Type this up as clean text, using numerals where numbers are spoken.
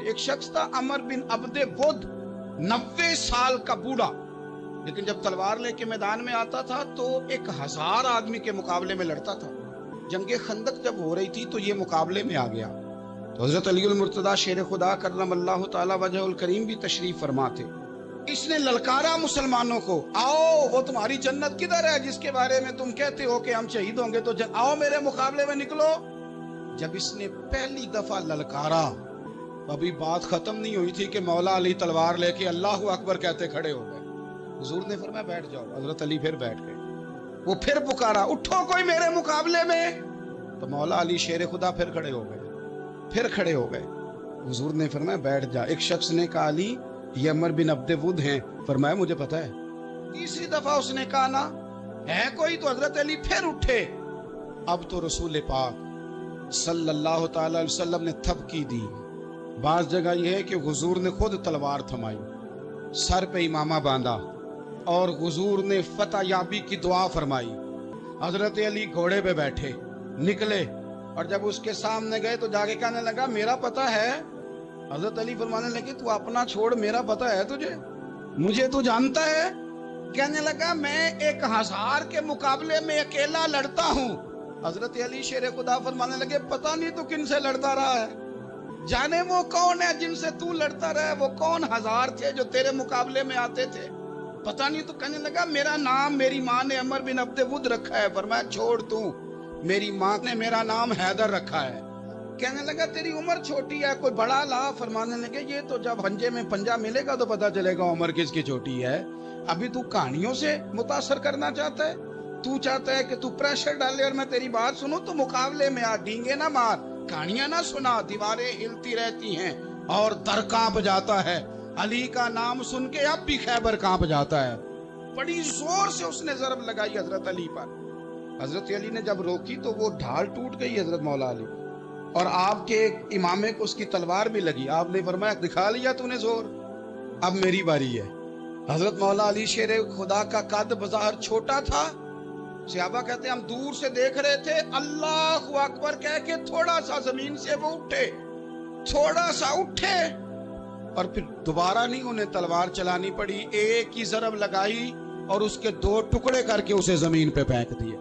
ایک شخص تھا عمر بن عبد ود، 90 سال کا بوڑھا، لیکن جب تلوار لے کے میدان میں آتا تھا تو 1000 آدمی کے مقابلے میں لڑتا تھا۔ جنگ خندق جب ہو رہی تھی تو یہ مقابلے میں آ گیا، تو حضرت علی المرتضیٰ شیر خدا کرم اللہ تعالی وجہ الکریم بھی تشریف فرما تھے۔ اس نے للکارا مسلمانوں کو، آؤ وہ تمہاری جنت کدھر ہے جس کے بارے میں تم کہتے ہو کہ ہم شہید ہوں گے، تو آؤ میرے مقابلے میں نکلو۔ جب اس نے پہلی دفعہ للکارا، ابھی بات ختم نہیں ہوئی تھی کہ مولا علی تلوار لے کے اللہ اکبر کہتے کھڑے ہو گئے۔ حضور نے فرمایا بیٹھ جاؤ، حضرت علی پھر بیٹھ گئے۔ وہ پھر پکارا اٹھو کوئی میرے مقابلے میں، تو مولا علی شیر خدا پھر کھڑے ہو گئے، پھر کھڑے ہو گئے۔ حضور نے فرمایا بیٹھ جا۔ ایک شخص نے کہا علی یہ عمر بن عبد ود ہیں، فرمایا مجھے پتا ہے۔ تیسری دفعہ اس نے کہا نا ہے کوئی، تو حضرت علی پھر اٹھے۔ اب تو رسول پاک صلی اللہ تعالی علیہ وسلم نے تھپکی دی۔ بعض جگہ یہ ہے کہ حضور نے خود تلوار تھمائی، سر پہ امامہ باندھا، اور حضور نے فتح یابی کی دعا فرمائی۔ حضرت علی گھوڑے پہ بیٹھے نکلے، اور جب اس کے سامنے گئے تو جا کے کہنے لگا میرا پتہ ہے۔ حضرت علی فرمانے لگے تو اپنا چھوڑ، میرا پتہ ہے تجھے، مجھے تو جانتا ہے۔ کہنے لگا میں 1000 کے مقابلے میں اکیلا لڑتا ہوں۔ حضرت علی شیر خدا فرمانے لگے پتہ نہیں تو کن سے لڑتا رہا ہے، جانے وہ کون ہے جن سے تو لڑتا رہا ہے، وہ کون 1000 تھے جو تیرے مقابلے میں آتے تھے، پتہ نہیں۔ تو کہنے لگا میرا نام میری ماں نے عمر بن عبد ود رکھا ہے۔ فرمایا چھوڑ تو، میری ماں نے میرا نام حیدر رکھا ہے۔ کہنے لگا تیری عمر چھوٹی ہے، کوئی بڑا لا۔ فرمانے لگے یہ تو جب پنجے میں پنجا ملے گا تو پتہ چلے گا عمر کس کی چھوٹی ہے، ابھی تو کہانیوں سے متاثر کرنا چاہتا ہے، تو چاہتا ہے کہ تو پریشر ڈالے اور میں تیری بات سنوں، تو مقابلے میں آ، ڈینگے نہ مار، کہانیاں نہ سنا، دیواریں ہلتی رہتی ہیں اور در کانپ جاتا ہے۔ علی کا نام سن کے اب بھی خیبر کانپ جاتا ہے۔ بڑی زور سے اس نے ضرب لگائی حضرت علی پر۔ حضرت علی نے جب روکی تو وہ ڈھال ٹوٹ گئی حضرت مولا علی، اور آپ کے ایک امامے کو اس کی تلوار بھی لگی۔ آپ نے فرمایا دکھا لیا تو نے زور، اب میری باری ہے۔ حضرت مولا علی شیر خدا کا قد بظاہر چھوٹا تھا، صحابہ کہتے ہیں ہم دور سے دیکھ رہے تھے، اللہ اکبر کہہ کے تھوڑا سا زمین سے وہ اٹھے، تھوڑا سا اٹھے، اور پھر دوبارہ نہیں انہیں تلوار چلانی پڑی، ایک ہی ضرب لگائی اور اس کے 2 ٹکڑے کر کے اسے زمین پہ پھینک دیے۔